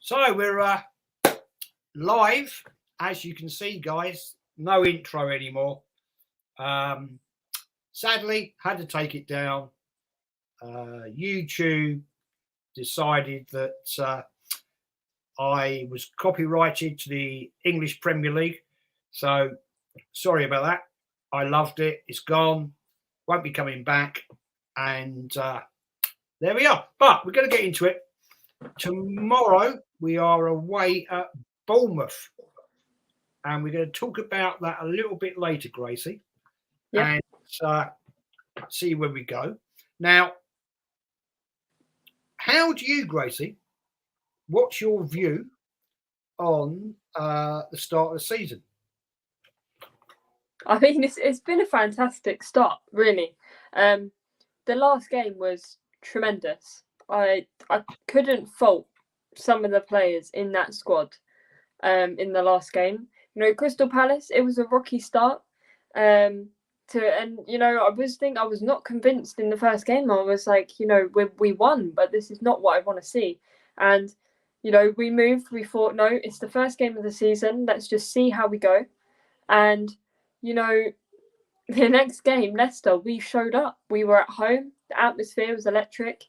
So we're live, as you can see, guys. No intro anymore. Sadly, had to take it down. YouTube decided that I was copyrighted to the English Premier League. So sorry about that. I loved it. It's gone. Won't be coming back. And there we are. But we're going to get into it. Tomorrow, we are away at Bournemouth. And we're going to talk about that a little bit later, Gracie. Yeah. And see where we go. Now, how do you, Gracie, what's your view on the start of the season? I mean, it's been a fantastic start, really. The last game was tremendous. I couldn't fault some of the players in that squad in the last game. You know, Crystal Palace, it was a rocky start. I was not convinced in the first game. I was like, you know, we won, but this is not what I want to see. And, you know, we moved. We thought, no, it's the first game of the season. Let's just see how we go. And, you know, the next game, Leicester, we showed up. We were at home. The atmosphere was electric.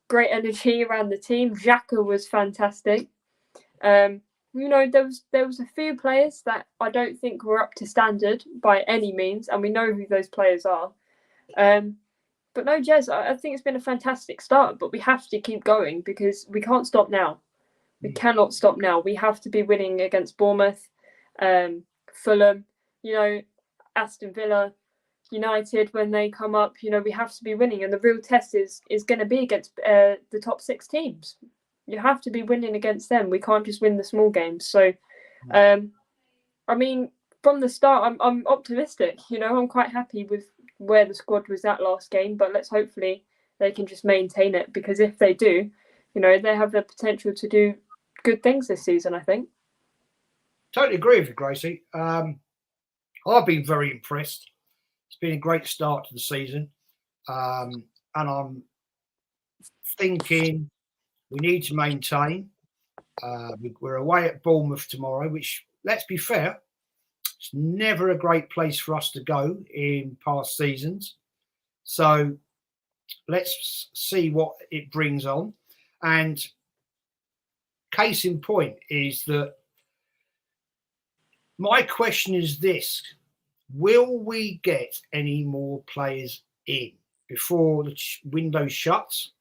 Great energy around the team. Xhaka was fantastic. You know, there was a few players that I don't think were up to standard by any means, and we know who those players are. But no, Jez, I think it's been a fantastic start, but we have to keep going because we can't stop now. We cannot stop now. We have to be winning against Bournemouth, Fulham, you know, Aston Villa, United when they come up. You know, we have to be winning, and the real test is going to be against the top 6 teams. You have to be winning against them. We can't just win the small games. So, I mean, from the start, I'm optimistic. You know, I'm quite happy with where the squad was at last game. But let's hopefully they can just maintain it, because if they do, you know, they have the potential to do good things this season, I think. Totally agree with you, Gracie. I've been very impressed. It's been a great start to the season. And I'm thinking we need to maintain. We're away at Bournemouth tomorrow, which, let's be fair, it's never a great place for us to go in past seasons. So let's see what it brings on. And case in point is that my question is this: will we get any more players in before the window shuts,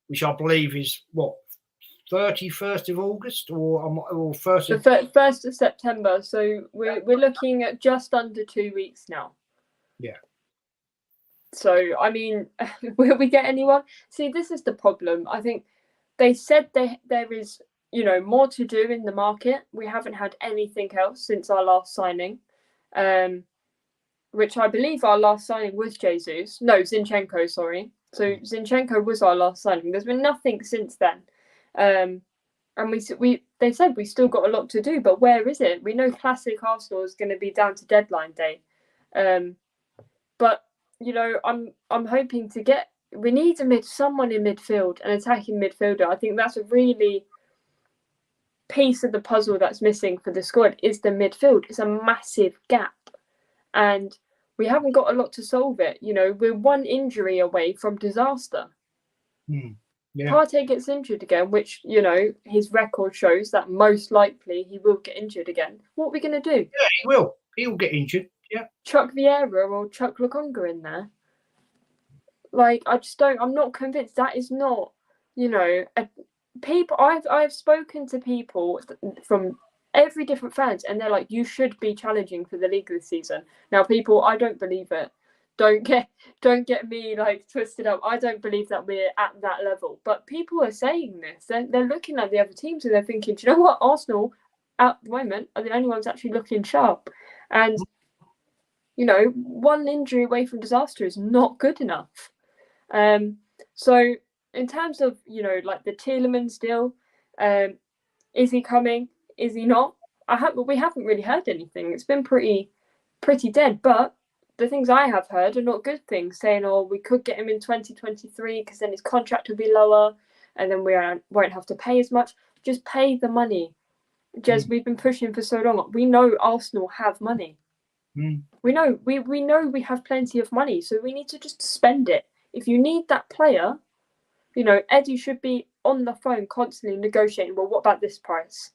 which I believe is, what, 31st of August or 1st of... 1st of September. So we're looking at just under 2 weeks now. Yeah. So, I mean, will we get anyone? See, this is the problem. I think they said there is, you know, more to do in the market. We haven't had anything else since our last signing, which I believe our last signing was Zinchenko, sorry. So Zinchenko was our last signing. There's been nothing since then. And they said we still got a lot to do, but where is it? We know classic Arsenal is going to be down to deadline day. But, you know, I'm hoping to get... We need someone in midfield, an attacking midfielder. I think that's a really piece of the puzzle that's missing for the squad is the midfield. It's a massive gap. And we haven't got a lot to solve it. You know, we're one injury away from disaster. Yeah. Partey gets injured again, which, you know, his record shows that most likely he will get injured again. What are we going to do? Yeah, he will. He will get injured. Yeah. Chuck Vieira or Chuck Lokonga in there. Like, I'm not convinced. That is not, you know, people. I've spoken to people from every different fans, and they're like, you should be challenging for the league this season. Now, people, I don't believe it. Don't get me like twisted up. I don't believe that we're at that level. But people are saying this. They're looking at the other teams and they're thinking, do you know what? Arsenal at the moment are the only ones actually looking sharp. And, you know, one injury away from disaster is not good enough. So in terms of, you know, like the Tielemans deal, is he coming? Is he not? We haven't really heard anything. It's been pretty dead. But the things I have heard are not good things, saying, oh, we could get him in 2023 because then his contract will be lower and then we won't have to pay as much. Just pay the money. Jez, we've been pushing for so long. We know Arsenal have money. We know we have plenty of money, so we need to just spend it. If you need that player, you know, Eddie should be on the phone constantly negotiating. Well, what about this price?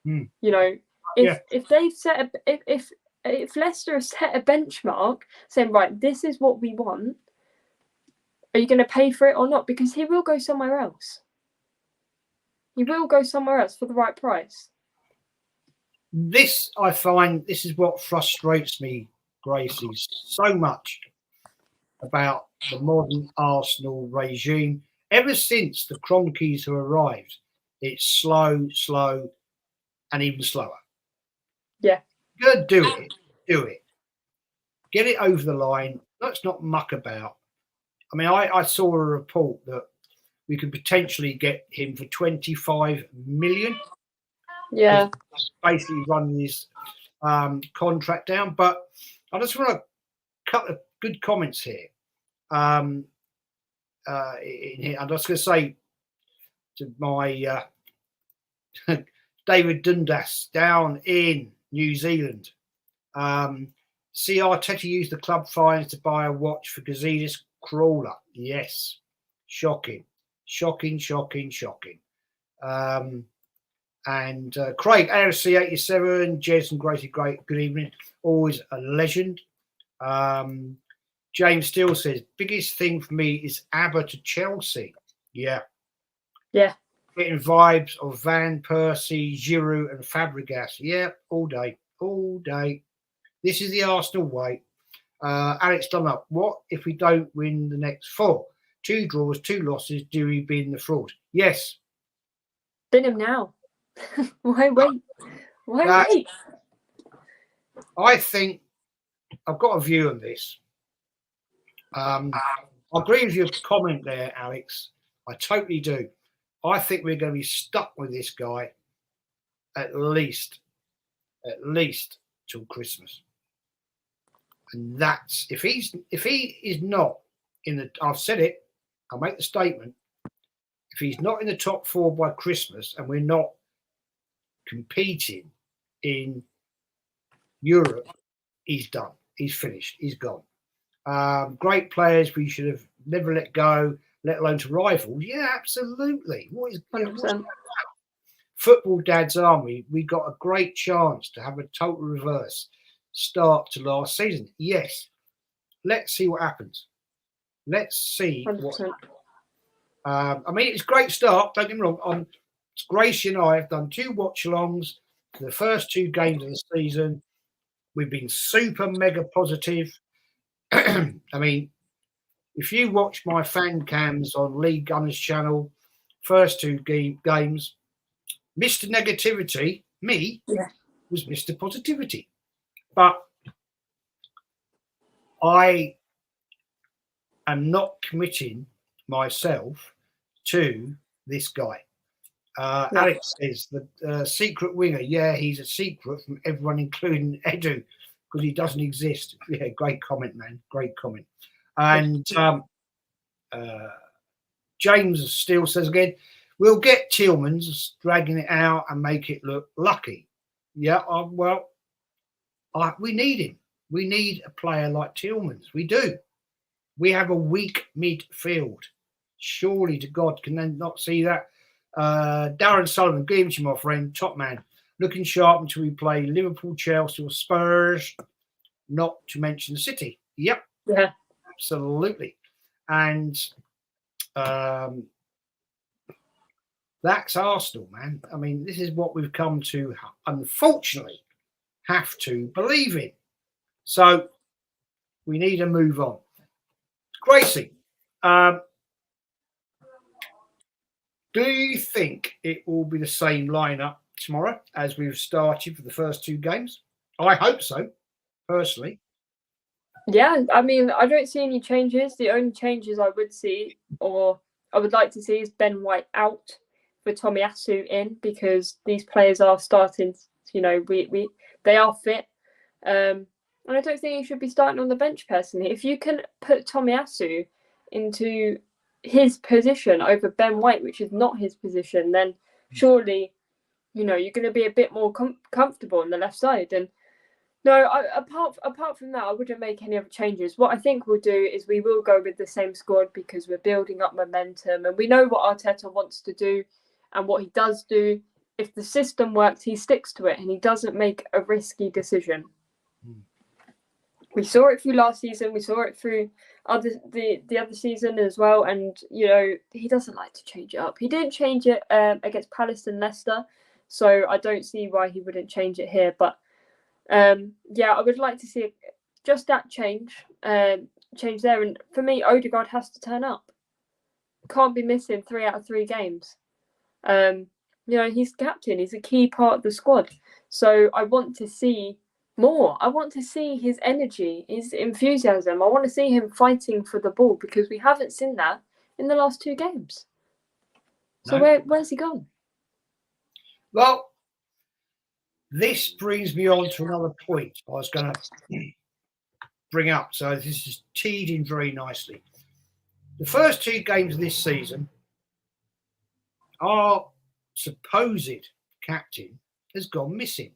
You know, if they've set if Leicester have set a benchmark saying, right, this is what we want, are you going to pay for it or not? Because he will go somewhere else. He will go somewhere else for the right price. This, I find, this is what frustrates me, Gracie, so much about the modern Arsenal regime. Ever since the Cronkies have arrived, it's slow, and even slower. Yeah. You're going to do it. Get it over the line. Let's not muck about. I mean, I saw a report that we could potentially get him for 25 million. Yeah. Basically running his contract down. But I just want a couple of good comments here. I'm just going to say to my David Dundas down in New Zealand. See Arteta use the club fines to buy a watch for Gazidis Crawler. Yes. Shocking. And Craig, AFC87, Jez and Gracie, great. Good evening. Always a legend. James Steele says, biggest thing for me is ABBA to Chelsea. Yeah. Getting vibes of Van Persie, Giroud and Fabregas. Yeah, all day. This is the Arsenal way. Alex Dunlop, what if we don't win the next 4? 2 draws, 2 losses. Do we bin the fraud? Yes. Bin him now. Why wait? Wait? I think I've got a view on this. I agree with your comment there, Alex. I totally do. I think we're going to be stuck with this guy at least till Christmas. And that's if he is not in the, I've said it, I'll make the statement. If he's not in the top 4 by Christmas and we're not competing in Europe, he's done. He's finished. He's gone. Great players we should have never let go, let alone to rivals. Yeah, absolutely. What's Football Dad's Army, we got a great chance to have a total reverse start to last season. Yes. Let's see what happens. Let's see 100%. what I mean, it's a great start. Don't get me wrong. Gracie and I have done 2 watch-alongs for the first 2 games of the season. We've been super mega positive. I mean, if you watch my fan cams on League Gunners channel, first 2 games, Mr. Negativity, was Mr. Positivity. But I am not committing myself to this guy. Alex says the secret winger. Yeah, he's a secret from everyone, including Edu, because he doesn't exist. Yeah, great comment, man. Great comment. And James still says again, we'll get Tillmans dragging it out and make it look lucky. Yeah, we need him. We need a player like Tillmans. We do. We have a weak midfield. Surely to God, can they not see that? Darren Sullivan, give him to you, my friend, top man. Looking sharp until we play Liverpool, Chelsea or Spurs, not to mention City. Yep. Yeah. Absolutely. And that's Arsenal, man. I mean, this is what we've come to, unfortunately, have to believe in. So we need to move on. Gracie, do you think it will be the same lineup tomorrow as we've started for the first 2 games? I hope so, personally. Yeah, I mean, I don't see any changes. The only changes I would see, or I would like to see, is Ben White out for Tomiyasu in, because these players are starting. You know, they are fit, and I don't think he should be starting on the bench personally. If you can put Tomiyasu into his position over Ben White, which is not his position, then surely, you're going to be a bit more comfortable on the left side. And no, apart from that, I wouldn't make any other changes. What I think we'll do is we will go with the same squad because we're building up momentum and we know what Arteta wants to do and what he does do. If the system works, he sticks to it and he doesn't make a risky decision. We saw it through last season. We saw it through the other season as well. And, he doesn't like to change it up. He didn't change it against Palace and Leicester. So I don't see why he wouldn't change it here. But I would like to see just that change there. And for me, Odegaard has to turn up. Can't be missing 3 out of 3 games. He's captain. He's a key part of the squad. So I want to see more. I want to see his energy, his enthusiasm. I want to see him fighting for the ball because we haven't seen that in the last 2 games. So where's he gone? Well, this brings me on to another point I was going to bring up. So this is teed in very nicely. The first 2 games of this season, our supposed captain has gone missing.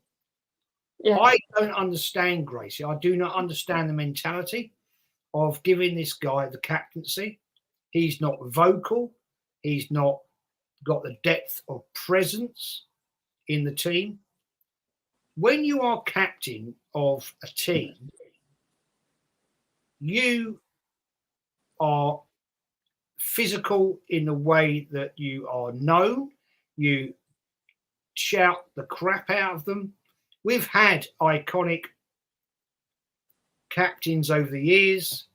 Yeah. I don't understand, Gracie. I do not understand the mentality of giving this guy the captaincy. He's not vocal. He's not got the depth of presence in the team. When you are captain of a team, you are physical in the way that you are known. You shout the crap out of them. We've had iconic captains over the years.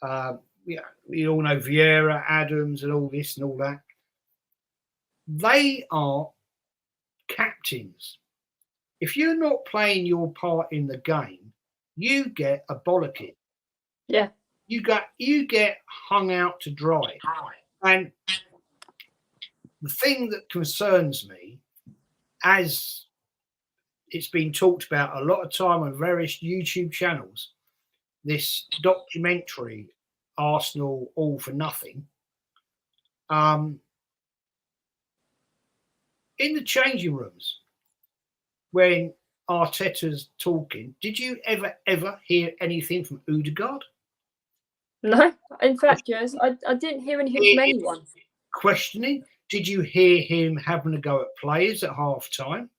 We all know Vieira, Adams, and all this and all that. They are captains. If you're not playing your part in the game, you get a bollocking. Yeah. You get hung out to dry. And the thing that concerns me, as it's been talked about a lot of time on various YouTube channels, this documentary, Arsenal All for Nothing, in the changing rooms, when Arteta's talking, did you ever hear anything from Odegaard? No, in fact, yes, I didn't hear anything from anyone. Questioning? Did you hear him having a go at players at half time?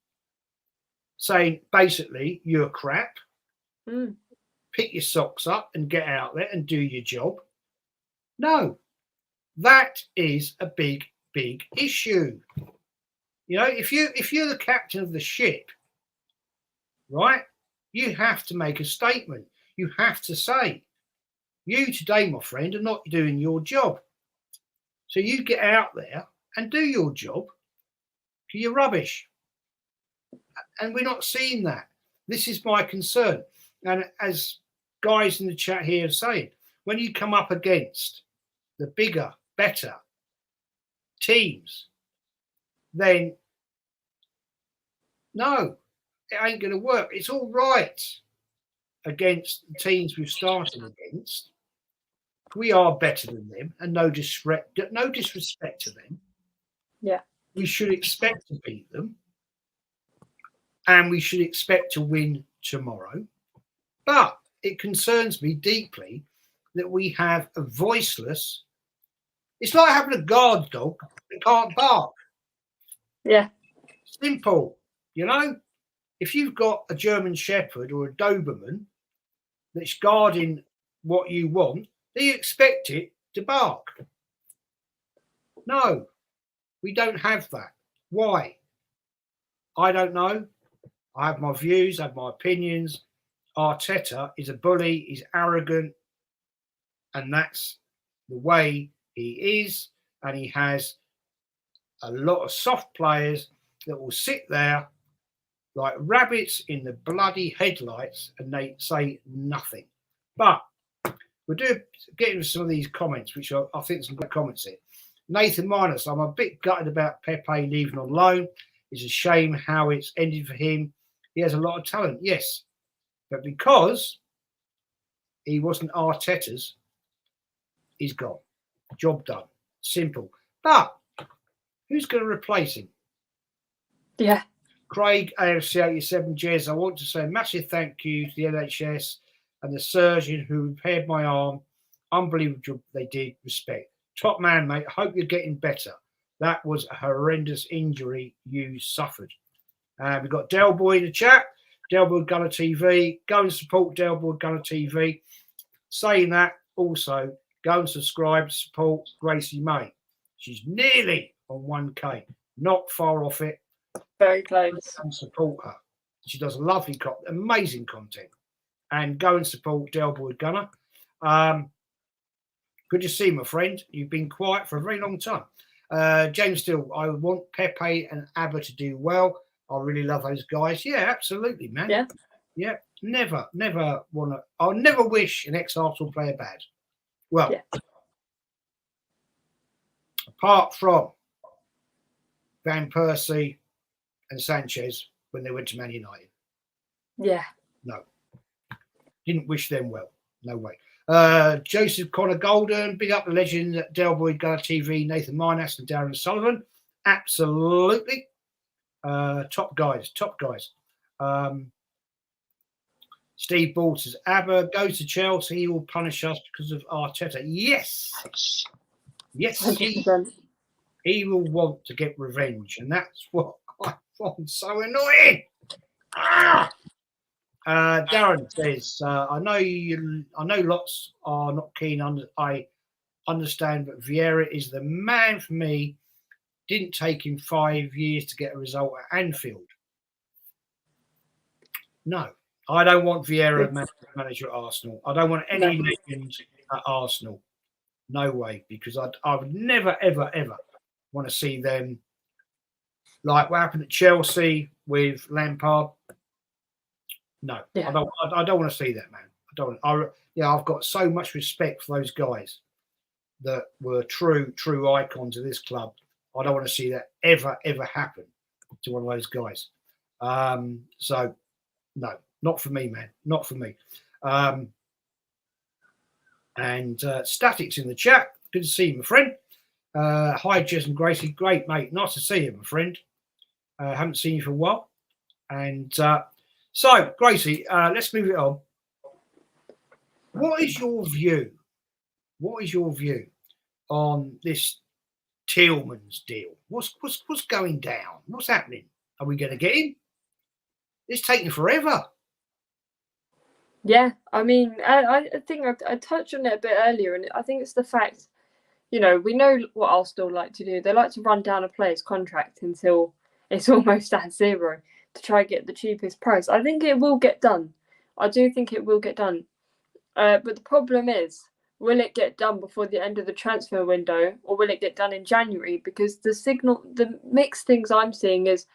Saying, basically, you're crap. Pick your socks up and get out there and do your job. No, that is a big, big issue. If you're the captain of the ship, right, you have to make a statement. You have to say, you today, my friend, are not doing your job. So you get out there and do your job. You're rubbish. And we're not seeing that. This is my concern. And as guys in the chat here are saying, when you come up against the bigger, better teams, then no, it ain't going to work. It's all right against the teams we've started against. We are better than them, and no disrespect to them. Yeah. We should expect to beat them, and we should expect to win tomorrow. But it concerns me deeply that we have a voiceless. It's like having a guard dog that can't bark. Yeah. Simple. If you've got a German Shepherd or a Doberman that's guarding what you want, do you expect it to bark? No, we don't have that. Why? I don't know. I have my views, I have my opinions. Arteta is a bully, he's arrogant, and that's the way he is. And he has a lot of soft players that will sit there like rabbits in the bloody headlights and they say nothing. But we'll get into some of these comments, which I think some good comments here. Nathan Minus, I'm a bit gutted about Pepe leaving on loan. It's a shame how it's ended for him. He has a lot of talent, yes. But because he wasn't Arteta's, he's gone. Job done. Simple. But who's going to replace him? Yeah. Craig AFC 87 Jez, I want to say a massive thank you to the NHS and the surgeon who repaired my arm. Unbelievable job they did. Respect. Top man, mate. Hope you're getting better. That was a horrendous injury you suffered. We've got Del Boy in the chat. Del Boy Gunner TV. Go and support Del Boy Gunner TV. Saying that, also, go and subscribe to support Gracie-Mae. She's nearly on 1K. Not far off it. Very close. And support her. She does lovely, amazing content. And go and support Del Boy Gunner. Good to see you, my friend. You've been quiet for a very long time. James Steele, I want Pepe and Abba to do well. I really love those guys. Yeah, absolutely, man. Yeah. Never want to. I'll never wish an ex-Arsenal player bad. Well, apart from Van Persie and Sanchez when they went to Man United. Yeah. No. Didn't wish them well. No way. Joseph Connor Golden, big up the legend at Del Boy Gunner TV, Nathan Minas and Darren Sullivan. Absolutely. Top guys. Steve Ball says, Abba goes to Chelsea, he will punish us because of Arteta. Yes. 100%. He will want to get revenge, and that's what I find so annoying. Darren says, I know lots are not keen. I understand, but Vieira is the man for me. Didn't take him 5 years to get a result at Anfield. No, I don't want Vieira manager at Arsenal. I don't want any legends at Arsenal. No way, because I would never, ever, ever want to see them like what happened at Chelsea with Lampard. No, I don't want to see that, man. I've got so much respect for those guys that were true icons of this club. I don't want to see that ever happen to one of those guys. So, no, not for me, man. Not for me. And Statics in the chat. Good to see you, my friend. Hi, Jez and Gracie. Great, mate. Nice to see you, my friend. Haven't seen you for a while. And so, Gracie, let's move it on. What is your view? What is your view on this Tillman's deal? What's going down? What's happening? Are we going to get him? It's taking forever. Yeah, I mean, I think I touched on it a bit earlier, and I think it's the fact, we know what Arsenal like to do. They like to run down a player's contract until it's almost at zero to try and get the cheapest price. I think it will get done. I do think it will get done. But the problem is, will it get done before the end of the transfer window, or will it get done in January? Because the mixed things I'm seeing is,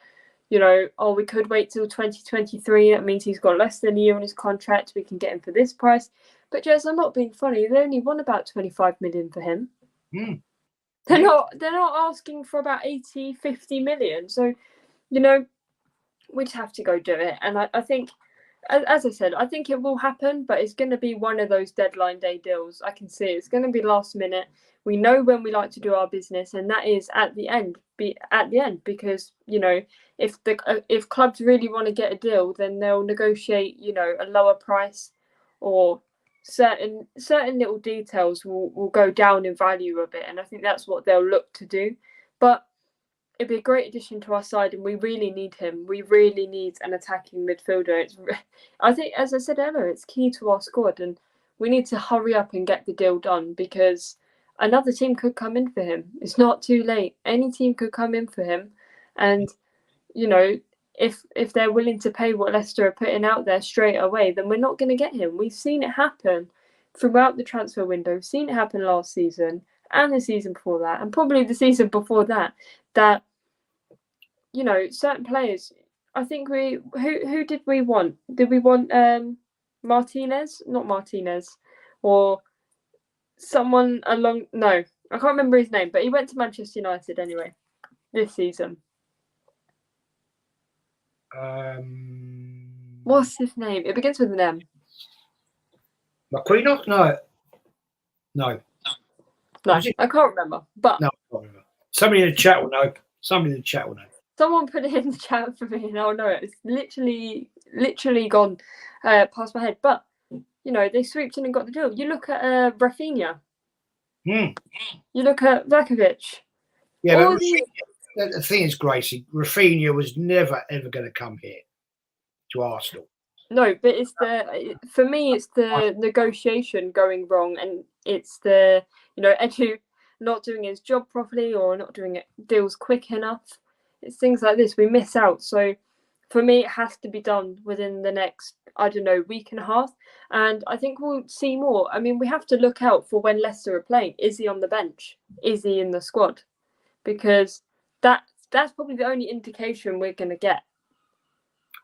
we could wait till 2023. That means he's got less than a year on his contract. We can get him for this price. But Jez, I'm not being funny. They only want about 25 million for him. They're not asking for about 80, 50 million. So, we just have to go do it. And I think, as I said, I think it will happen, but it's going to be one of those deadline day deals. I can see it's going to be last minute. We know when we like to do our business, and that is at the end. Because if clubs really want to get a deal, then they'll negotiate a lower price, or certain little details will go down in value a bit, and I think that's what they'll look to do. But it'd be a great addition to our side, and we really need him. We really need an attacking midfielder. I think, as I said earlier, it's key to our squad, and we need to hurry up and get the deal done, because another team could come in for him. It's not too late. Any team could come in for him, and if they're willing to pay what Leicester are putting out there straight away, then we're not going to get him. We've seen it happen throughout the transfer window. We've seen it happen last season and the season before that, and probably the season before that. That certain players. I think who did we want? Did we want Martinez? Not Martinez, or someone along? No, I can't remember his name, but he went to Manchester United anyway this season. What's his name? It begins with an M. McQueen? No. I can't remember. But no, I can't remember. Somebody in the chat will know. Someone put it in the chat for me, and I'll know it. It's literally gone past my head. But you know, they swooped in and got the deal. You look at Rafinha. You look at Vakovic. Yeah, but the thing is, Gracie, Rafinha was never ever going to come here to Arsenal. No, but it's for me, it's the negotiation going wrong, and it's the Edu not doing his job properly or not doing deals quick enough. It's things like this we miss out. So for me, it has to be done within the next, I don't know, week and a half. And I think we'll see more. I mean, we have to look out for when Leicester are playing. Is he on the bench? Is he in the squad? Because that's probably the only indication we're going to get.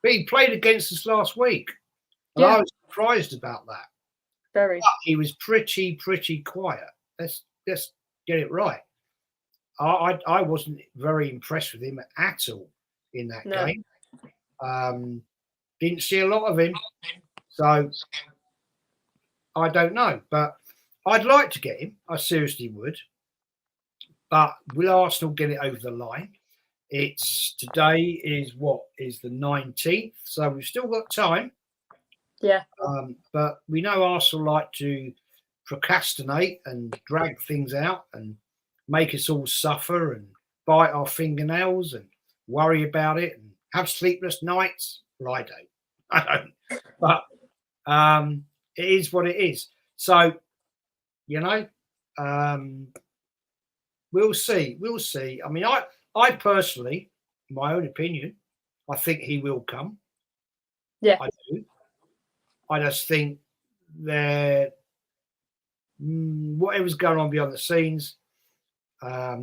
But he played against us last week. And I was surprised about that. Very. But he was pretty quiet. Let's get it right. I wasn't very impressed with him at all in that game. Didn't see a lot of him. So I don't know. But I'd like to get him. I seriously would. But will Arsenal get it over the line? Today is the 19th. So we've still got time. Yeah. But we know Arsenal like to procrastinate and drag things out and make us all suffer and bite our fingernails and worry about it and have sleepless nights. Well, I don't. But it is what it is. So, we'll see. We'll see. I mean, I personally, in my own opinion, I think he will come. Yeah. I do. I just think whatever's going on behind the scenes, I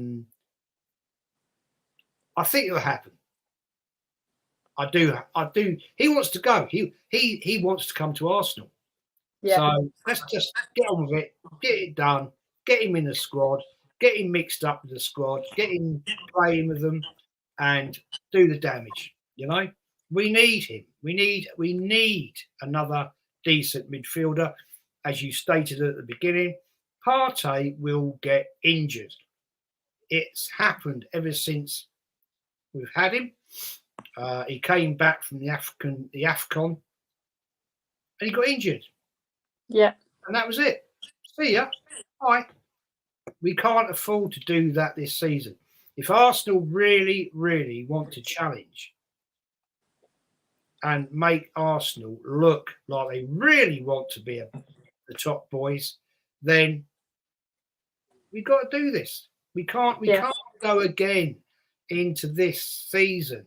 think it'll happen. I do. He wants to go. He wants to come to Arsenal. Yeah. So let's just get on with it. Get it done. Get him in the squad. Get him mixed up with the squad. Get him playing with them, and do the damage. We need him. We need another decent midfielder, as you stated at the beginning. Partey will get injured. It's happened ever since we've had him. He came back from the AFCON, and he got injured. Yeah. And that was it. See ya. Bye. We can't afford to do that this season. If Arsenal really, really want to challenge and make Arsenal look like they really want to be the top boys, then we've got to do this. We can't go again into this season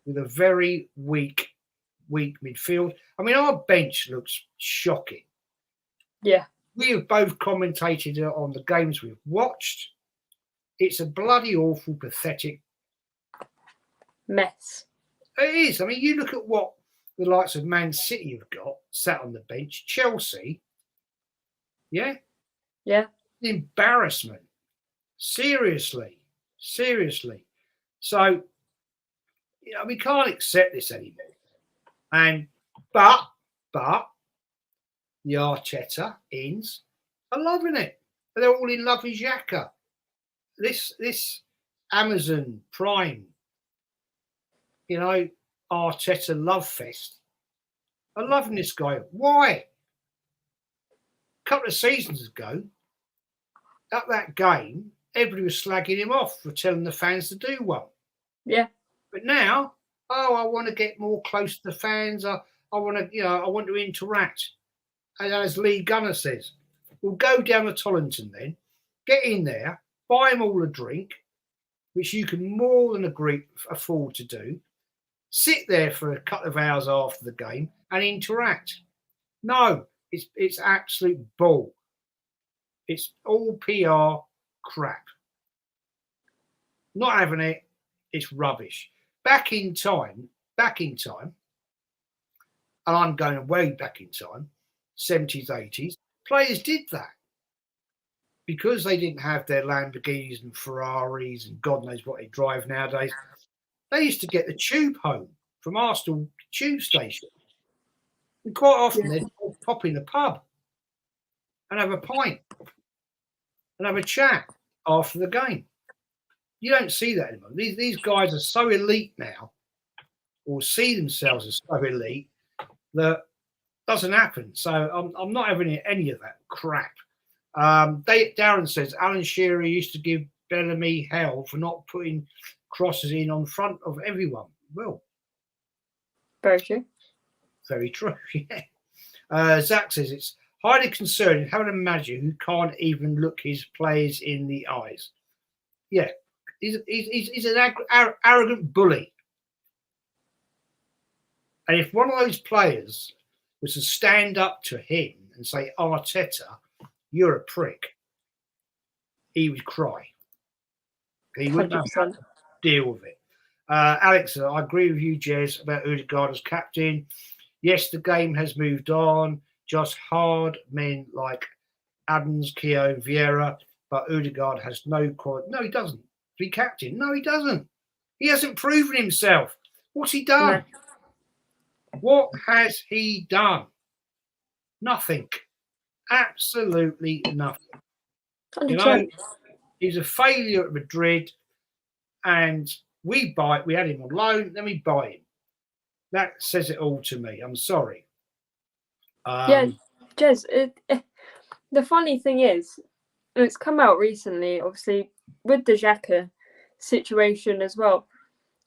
with a very weak midfield. I mean, our bench looks shocking. Yeah. We have both commentated on the games we've watched. It's a bloody awful, pathetic mess. It is. I mean, you look at what the likes of Man City have got sat on the bench. Chelsea. Yeah? Yeah. Embarrassment. Seriously. So, we can't accept this anymore. But the Arteta ins are loving it. They're all in love with Xhaka. This Amazon Prime, Arteta love fest. I'm loving this guy. Why? A couple of seasons ago, at that game, everybody was slagging him off for telling the fans to do well. Yeah. But now, I want to get more close to the fans. I want to interact. And as Lee Gunner says, we'll go down to Tollington then, get in there, buy them all a drink, which you can more than afford to do, sit there for a couple of hours after the game and interact. No, it's absolute bull. It's all PR crap. Not having it, it's rubbish. Back in time, and I'm going way back in time, 70s, 80s, players did that. Because they didn't have their Lamborghinis and Ferraris and God knows what they drive nowadays, they used to get the tube home from Arsenal tube station. And quite often they'd pop in the pub and have a pint and have a chat after the game. You don't see that anymore. These guys are so elite now, or see themselves as so elite, that doesn't happen. So I'm not having any of that crap. Darren says Alan Shearer used to give Bellamy hell for not putting crosses in on front of everyone. Well, Very true. very true. Yeah. Zach says it's highly concerning having a manager who can't even look his players in the eyes. Yeah, he's an arrogant bully. And if one of those players was to stand up to him and say, Arteta, you're a prick, he would cry. He wouldn't know how to deal with it. Alex, I agree with you, Jez, about Odegaard as captain. Yes, the game has moved on. Just hard men like Adams, Keogh, Vieira, but Odegaard has no quality. No, he doesn't. Be captain? No, he doesn't. He hasn't proven himself. What's he done? No. What has he done? Nothing. Absolutely nothing. 100%. You know, he's a failure at Madrid, and we had him on loan, then we buy him. That says it all to me. I'm sorry. Yeah, Jez, the funny thing is, it's come out recently, obviously, with the Xhaka situation as well.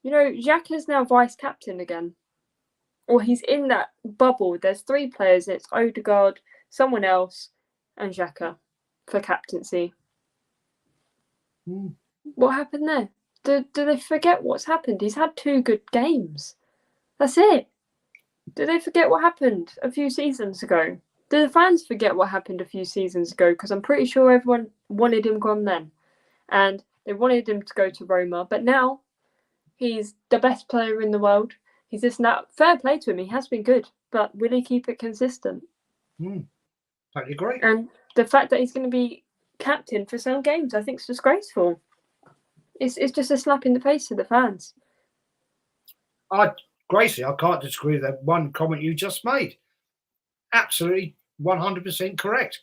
You know, Xhaka's now vice-captain again. Or he's in that bubble. There's 3 players. It's Odegaard, someone else, and Xhaka for captaincy. What happened there? Do they forget what's happened? He's had 2 good games. That's it. Do they forget what happened a few seasons ago? Do the fans forget what happened a few seasons ago? Because I'm pretty sure everyone wanted him gone then. And they wanted him to go to Roma. But now he's the best player in the world. He's just not fair play to him. He has been good. But will he keep it consistent? Totally agree. And the fact that he's going to be captain for some games, I think, is disgraceful. It's just a slap in the face to the fans. Gracie, I can't disagree with that one comment you just made. Absolutely 100% correct.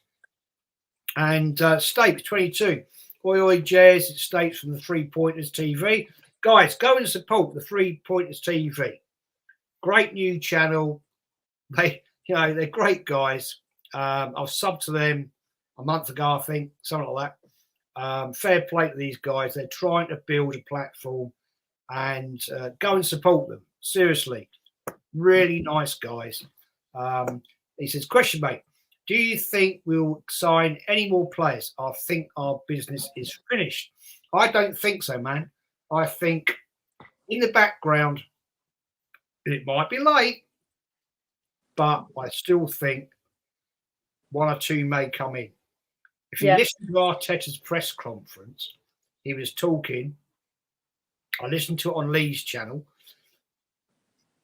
And States 22. Oi, oi, Jazz. It States from the 3 Pointers TV. Guys, go and support the 3 Pointers TV. Great new channel. They're great guys. I've subbed to them a month ago, I think, something like that. Fair play to these guys. They're trying to build a platform, and go and support them. Seriously, really nice guys. He says, question, mate, do you think we'll sign any more players? I think our business is finished. I don't think so, man. I think in the background, it might be late, but I still think 1 or 2 may come in. If you listen to Arteta's press conference, he was talking, I listened to it on Lee's channel,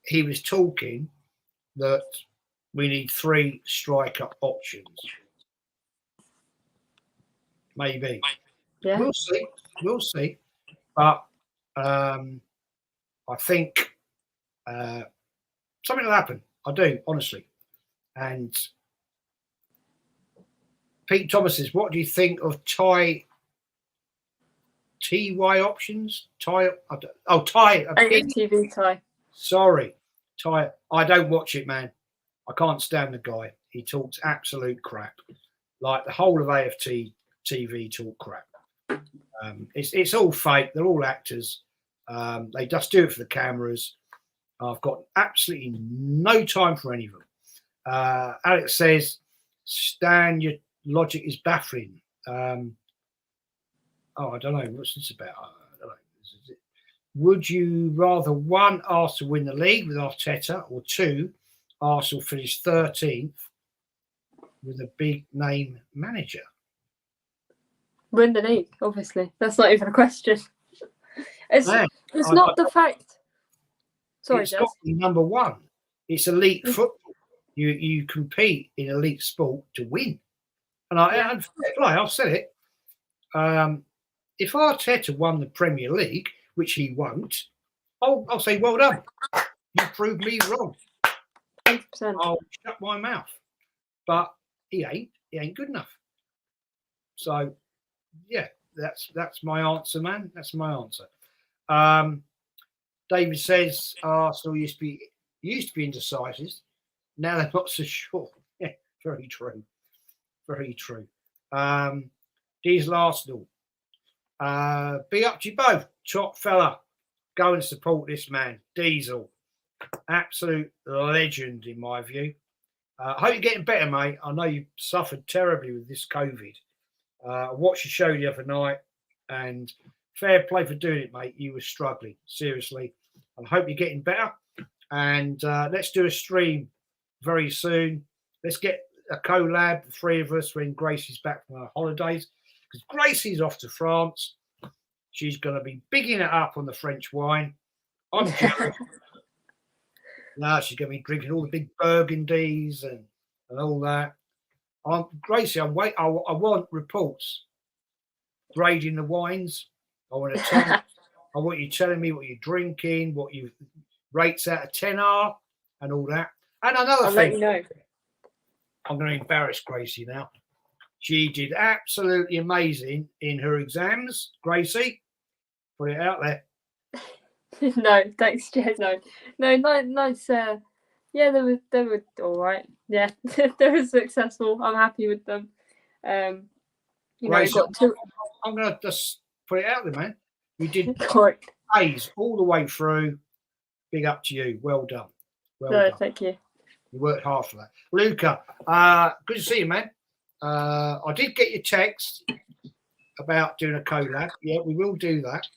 he was talking that we need 3 striker options. Maybe. Yeah. We'll see. But I think something will happen. I do, honestly. And Pete Thomas says, what do you think of TY options? TY. TV Ty. Sorry, Ty. I don't watch it, man. I can't stand the guy. He talks absolute crap. Like the whole of AFT TV talk crap. It's all fake. They're all actors. They just do it for the cameras. I've got absolutely no time for any of them. Alex says, Stan, your logic is baffling. I don't know. What's this about? I don't know. Would you rather 1, Arsenal win the league with Arteta, or 2, Arsenal finish 13th with a big name manager? Win the league, obviously. That's not even a question. It's not the fact. Sorry, it's got to be number 1. It's elite football. You compete in elite sport to win. And I've said it. If Arteta won the Premier League, which he won't, I'll say, well done. You proved me wrong. 100%. I'll shut my mouth. But he ain't good enough. So, yeah, That's my answer, man. That's my answer. David says Arsenal used to be indecisive. Now they're not so sure. Yeah, very true. Very true. Diesel Arsenal. Be up to you both. Top fella. Go and support this man. Diesel. Absolute legend in my view. I hope you're getting better, mate. I know you suffered terribly with this COVID. I watched the show the other night and fair play for doing it, mate. You were struggling, seriously. I hope you're getting better. And let's do a stream very soon. Let's get a collab, the three of us, when Gracie's back from her holidays. Because Gracie's off to France. She's going to be bigging it up on the French wine. I'm jealous. Now she's going to be drinking all the big burgundies and all that. Gracie, I want reports grading the wines. I want you telling me what you're drinking, what you rates out of 10 are, and all that. And another I'll thing, let you know. I'm going to embarrass Gracie now. She did absolutely amazing in her exams. Gracie, put it out there. No, thanks, Jez. No, nice. Yeah, they were all right. Yeah, they were successful. I'm happy with them. Gracie, got two. I'm going to just put it out there, man. You did Correct. A's all the way through. Big up to you. Well done. Well done. Thank you. You worked hard for that. Luca, good to see you, man. I did get your text about doing a collab. Yeah, we will do that.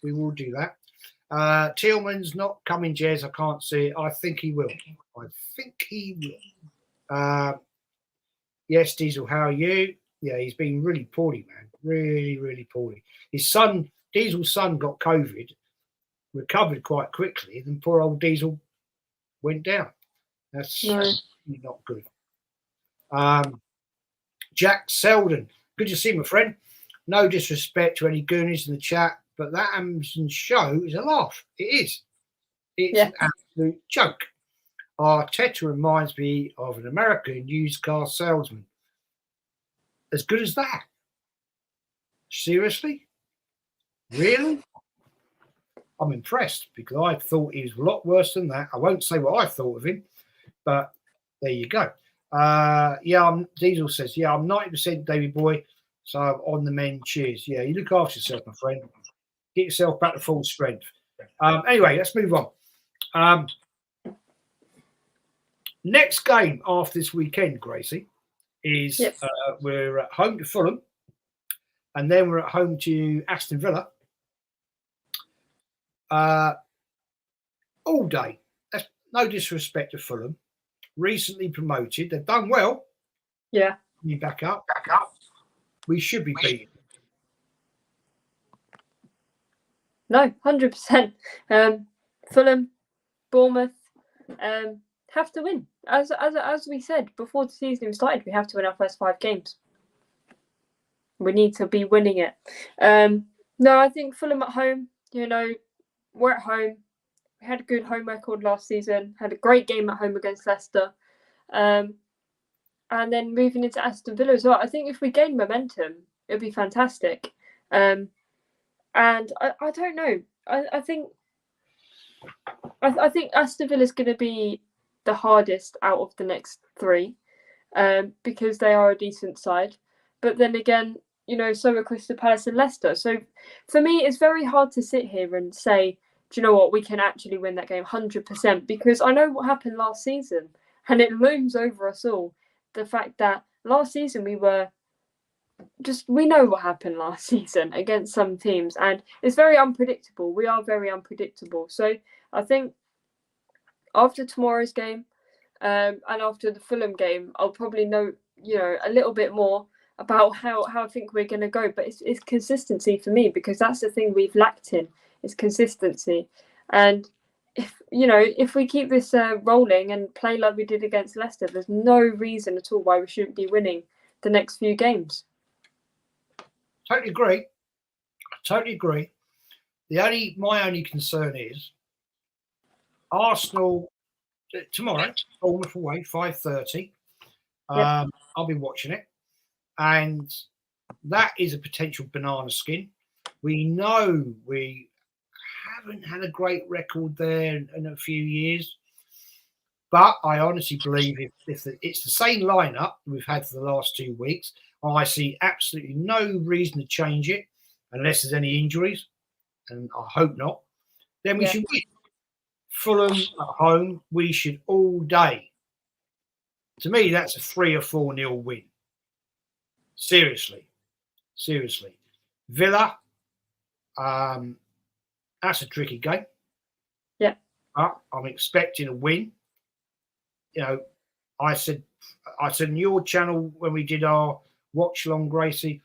Tillman's not coming, Jez. I can't see it. I think he will. Yes, Diesel, how are you? Yeah, he's been really poorly, man. Really, really poorly. His son, Diesel's son, got COVID, recovered quite quickly, then poor old Diesel went down. That's not good. Jack Selden, good to see you, my friend. No disrespect to any goonies in the chat, but that Amazon show is a laugh. It is. It's an absolute joke. Arteta reminds me of an American used car salesman. As good as that? Seriously? Really? I'm impressed because I thought he was a lot worse than that. I won't say what I thought of him, but there you go. Diesel says, I'm 90% Davy boy, so I'm on the men. Cheers. Yeah, you look after yourself, my friend. Get yourself back to full strength. Anyway, let's move on. Next game after this weekend, Gracie, is we're at home to Fulham, and then we're at home to Aston Villa. All day. That's no disrespect to Fulham. Recently promoted. They've done well. Yeah. You back up. We should be beaten. No, 100%. Fulham, Bournemouth have to win. As we said before the season started, we have to win our first 5 games. We need to be winning it. No, I think Fulham at home, we're at home. We had a good home record last season, had a great game at home against Leicester. And then moving into Aston Villa as well. I think if we gain momentum, it'd be fantastic. And I don't know. I think Aston Villa is going to be the hardest out of the next 3 because they are a decent side. But then again, so are Crystal Palace and Leicester. So for me, it's very hard to sit here and say, do you know what, we can actually win that game 100% because I know what happened last season and it looms over us all. The fact that last season we know what happened last season against some teams and it's very unpredictable. We are very unpredictable. So I think after tomorrow's game and after the Fulham game, I'll probably know, a little bit more about how I think we're going to go. But it's consistency for me because that's the thing we've lacked in. It's consistency. And if we keep this rolling and play like we did against Leicester, there's no reason at all why we shouldn't be winning the next few games. Totally agree. My only concern is Arsenal tomorrow, Bournemouth away, 5:30. I'll be watching it, and that is a potential banana skin. We know we haven't had a great record there in a few years. But I honestly believe if it's the same lineup we've had for the last 2 weeks, I see absolutely no reason to change it unless there's any injuries, and I hope not. Then we should win. Fulham at home, we should all day. To me, that's a 3 or 4-0 win. Seriously. Villa, that's a tricky game. Yeah. But I'm expecting a win. You know, I said in your channel when we did our watch along, Gracie,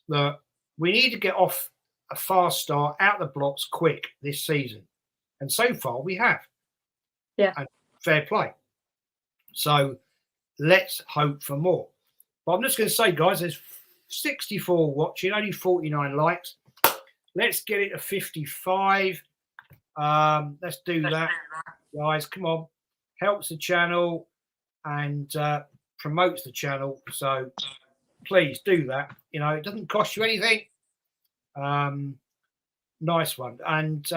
that we need to get off a fast start out the blocks quick this season. And so far we have. Yeah. And fair play. So let's hope for more. But I'm just going to say, guys, there's 64 watching, only 49 likes. Let's get it to 55. Let's do that, guys. Come on. Helps the channel and promotes the channel. So please do that. You know, it doesn't cost you anything. Nice one. And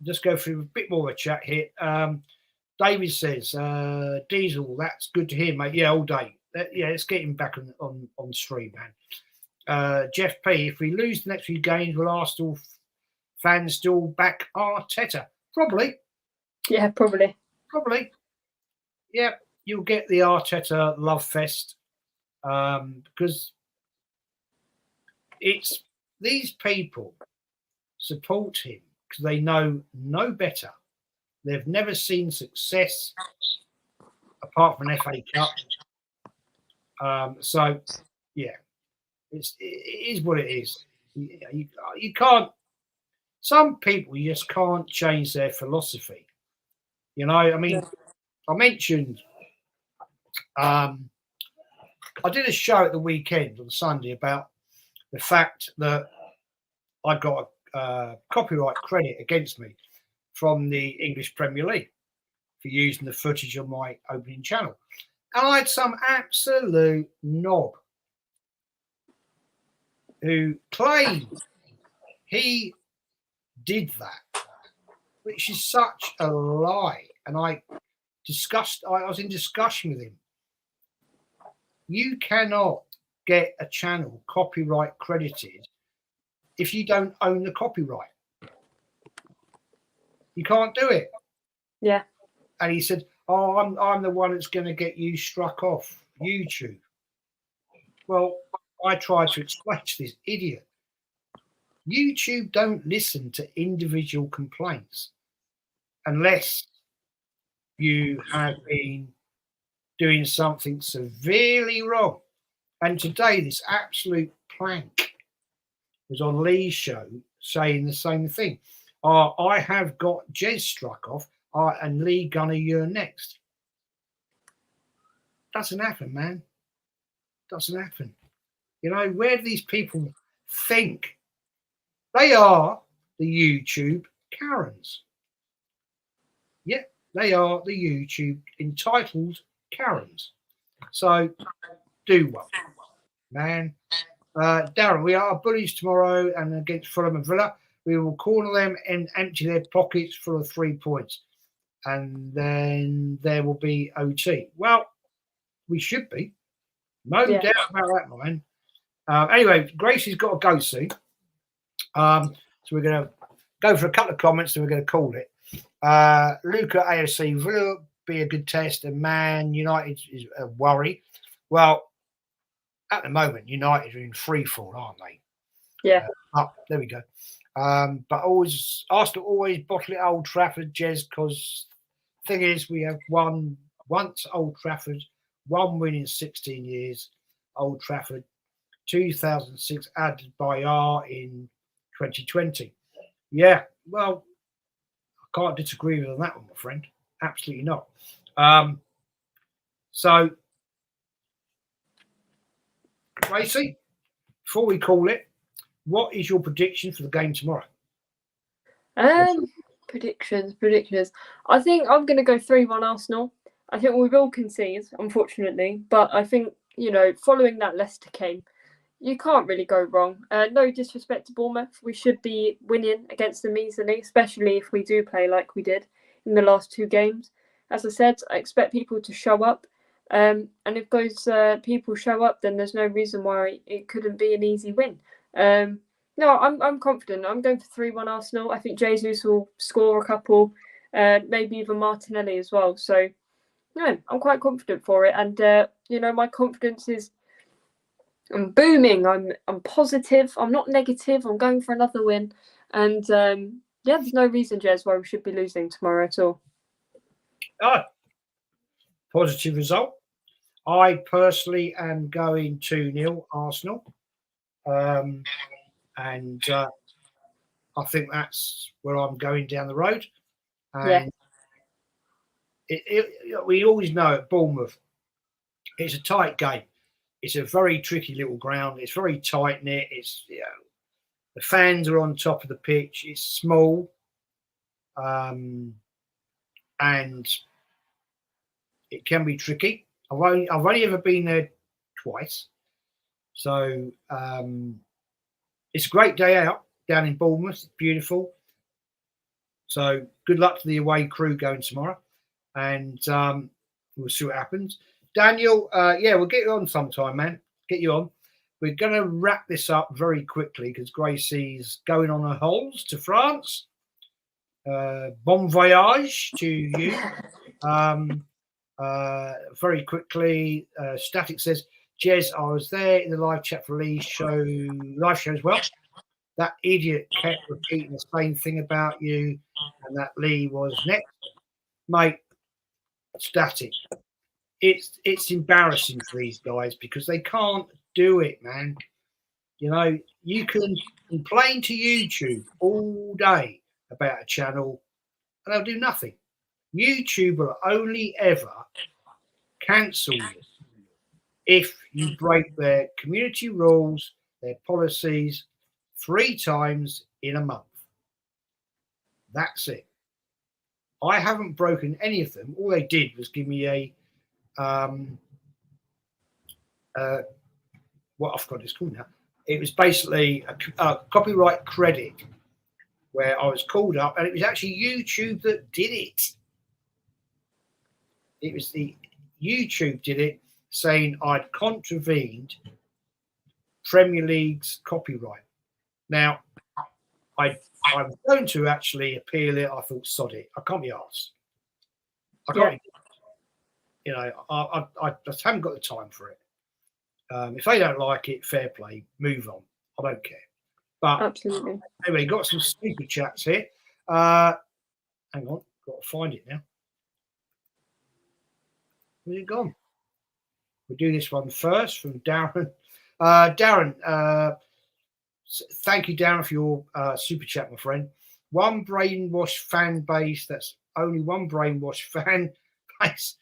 just go through a bit more of a chat here. David says, Diesel, that's good to hear, mate. Yeah, all day. Yeah, let's get him back on stream, man. Jeff P, if we lose the next few games, will Arsenal fans still back Arteta? Probably. Yeah, probably. Yeah, you'll get the Arteta love fest because it's these people support him because they know no better. They've never seen success apart from an FA Cup. So, yeah, it is what it is. You can't. Some people you just can't change their philosophy. You know, I mean, I mentioned I did a show at the weekend on Sunday about the fact that I got a copyright credit against me from the English Premier League for using the footage on my opening channel. And I had some absolute knob who claimed he did that, which is such a lie. And I was in discussion with him. You cannot get a channel copyright credited if you don't own the copyright. You can't do it. Yeah. And he said, "Oh, I'm the one that's going to get you struck off YouTube." Well, I tried to explain to this idiot. YouTube don't listen to individual complaints unless you have been doing something severely wrong. And today, this absolute plank was on Lee's show saying the same thing. I have got Jez struck off, and Lee Gunner, you're next. Doesn't happen, man. Doesn't happen. You know, where do these people think? They are the YouTube Karens. Yeah, they are the YouTube entitled Karens. So do well, man. Darren, we are bullies tomorrow and against Fulham and Villa. We will corner them and empty their pockets full of 3 points. And then there will be OT. Well, we should be. No doubt about that, man. Anyway, Gracie's got to go soon. So we're going to go for a couple of comments and we're going to call it. Luca AFC, Villa be a good test, and Man United is a worry. Well, at the moment, United are in free fall, aren't they? Yeah. There we go. But Arsenal always bottle it at Old Trafford, Jez, because thing is, we have won once Old Trafford, 1 win in 16 years, Old Trafford, 2006 added by R in 2020. Yeah, well, I can't disagree with that one, my friend. Absolutely not. So, Gracie, before we call it, what is your prediction for the game tomorrow? Predictions. I think I'm going to go 3-1 Arsenal. I think we will concede, unfortunately, but I think, following that Leicester game, you can't really go wrong. No disrespect to Bournemouth. We should be winning against them easily, especially if we do play like we did in the last 2 games. As I said, I expect people to show up. And if those people show up, then there's no reason why it couldn't be an easy win. No, I'm confident. I'm going for 3-1 Arsenal. I think Jesus will score a couple, maybe even Martinelli as well. So, no, I'm quite confident for it. And, my confidence is I'm booming. I'm positive. I'm not negative. I'm going for another win. And, there's no reason, Jez, why we should be losing tomorrow at all. Oh, positive result. I personally am going 2-0 Arsenal. And I think that's where I'm going down the road. And we always know at Bournemouth, it's a tight game. It's a very tricky little ground. It's very tight knit. It's the fans are on top of the pitch. It's small, and it can be tricky. I've only ever been there twice, so it's a great day out down in Bournemouth. It's beautiful. So good luck to the away crew going tomorrow, and we'll see what happens. Daniel, we'll get you on sometime, man. Get you on. We're going to wrap this up very quickly because Gracie's going on her holes to France. Bon voyage to you. Very quickly, Static says, Jez, I was there in the live chat for Lee's live show as well. That idiot kept repeating the same thing about you and that Lee was next. Mate, Static. It's embarrassing for these guys because they can't do it, man. You can complain to YouTube all day about a channel and they'll do nothing. YouTube will only ever cancel you if you break their community rules, their policies 3 times in a month. That's it. I haven't broken any of them. All they did was give me a what I've got it's called now. It was basically a copyright credit where I was called up, and it was actually YouTube that did it. It was the YouTube did it, saying I'd contravened Premier League's copyright. Now, I'm going to actually appeal it. I thought, sod it. I can't be arsed. I can't. I just haven't got the time for it. If they don't like it, fair play. Move on. I don't care. But absolutely. Anyway, got some super chats here. Hang on, got to find it now. Where's it gone? We'll do this one first from Darren. Darren, thank you, Darren, for your super chat, my friend. One brainwashed fan base. That's only one brainwashed fan base.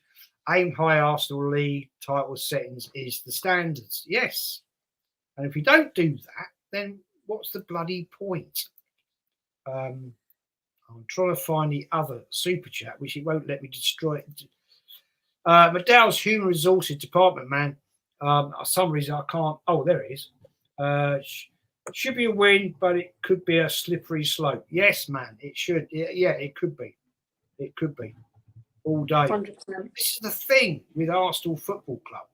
Aim high Arsenal League title settings is the standards. Yes. And if you don't do that, then what's the bloody point? I'm trying to find the other super chat, which it won't let me destroy it. Madow's Human Resources Department, man. For some reason I can't. Oh, there it is. Should be a win, but it could be a slippery slope. Yes, man, it should. Yeah, it could be. It could be. All day. 100%. This is the thing with Arsenal Football Club.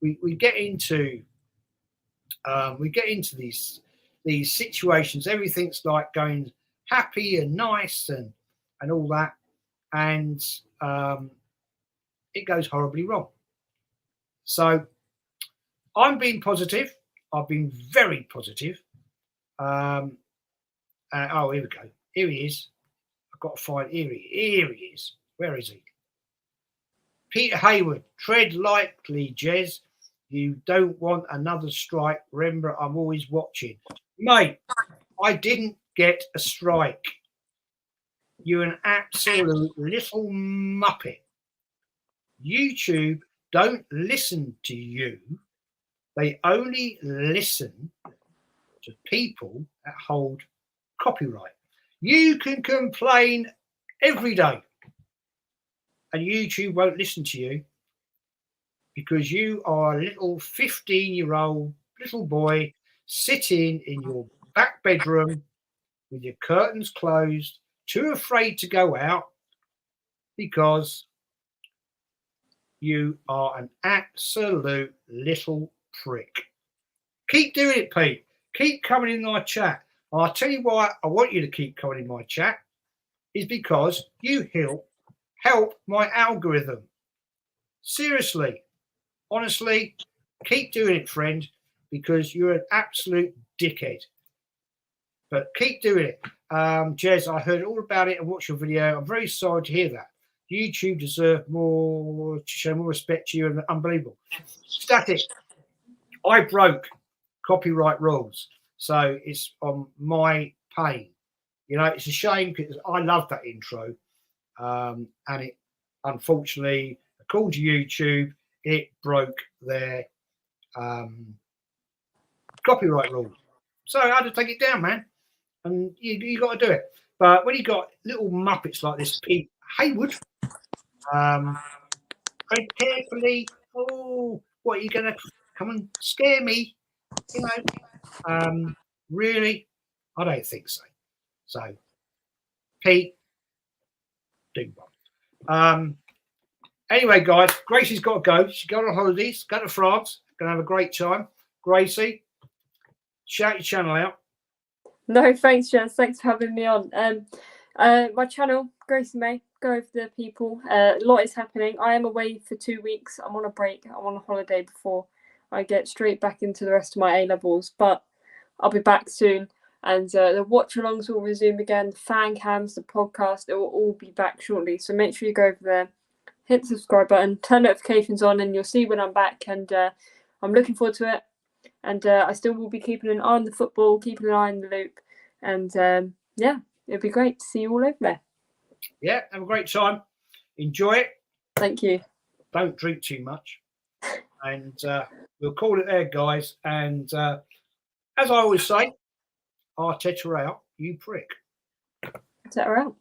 We get into these situations. Everything's like going happy and nice and all that, and it goes horribly wrong. So I'm being positive. I've been very positive. Oh, here we go. Here he is. I've got to find. Here he is. Where is he? Peter Hayward. Tread lightly, Jez. You don't want another strike. Remember, I'm always watching. Mate, I didn't get a strike. You're an absolute little muppet. YouTube don't listen to you. They only listen to people that hold copyright. You can complain every day, and YouTube won't listen to you because you are a little 15-year-old little boy sitting in your back bedroom with your curtains closed, too afraid to go out because you are an absolute little prick. Keep doing it, Pete. Keep coming in my chat. I'll tell you why I want you to keep coming in my chat is because you help my algorithm. Seriously, honestly, keep doing it, friend, because you're an absolute dickhead. But keep doing it. Jez, I heard all about it and watched your video. I'm very sorry to hear that. YouTube deserve more, to show more respect to you, and unbelievable. Static. I broke copyright rules, so it's on my pain. You know, it's a shame because I love that intro, and it unfortunately, according to YouTube, it broke their copyright rules. So I had to take it down, man. And you got to do it. But when you got little muppets like this, Pete Hayward, tread carefully. Oh, what are you going to come and scare me? You know, really, I don't think so. So, Pete, do one. Anyway, guys, Gracie's got to go. She's going on holidays, go to France, going to have a great time. Gracie, shout your channel out. No, thanks, Jess. Thanks for having me on. My channel, Gracie-Mae, go over there, people. A lot is happening. I am away for 2 weeks. I'm on a break. I'm on a holiday before I get straight back into the rest of my A-levels. But I'll be back soon. And the watch-alongs will resume again. The fan cams, the podcast, it will all be back shortly. So make sure you go over there, hit the subscribe button, turn notifications on, and you'll see when I'm back. And I'm looking forward to it. And I still will be keeping an eye on the football, keeping an eye on the loop. And yeah, it'd be great to see you all over there. Yeah, have a great time. Enjoy it. Thank you. Don't drink too much. And we'll call it there, guys. And as I always say, Arteta out, you prick. Arteta out.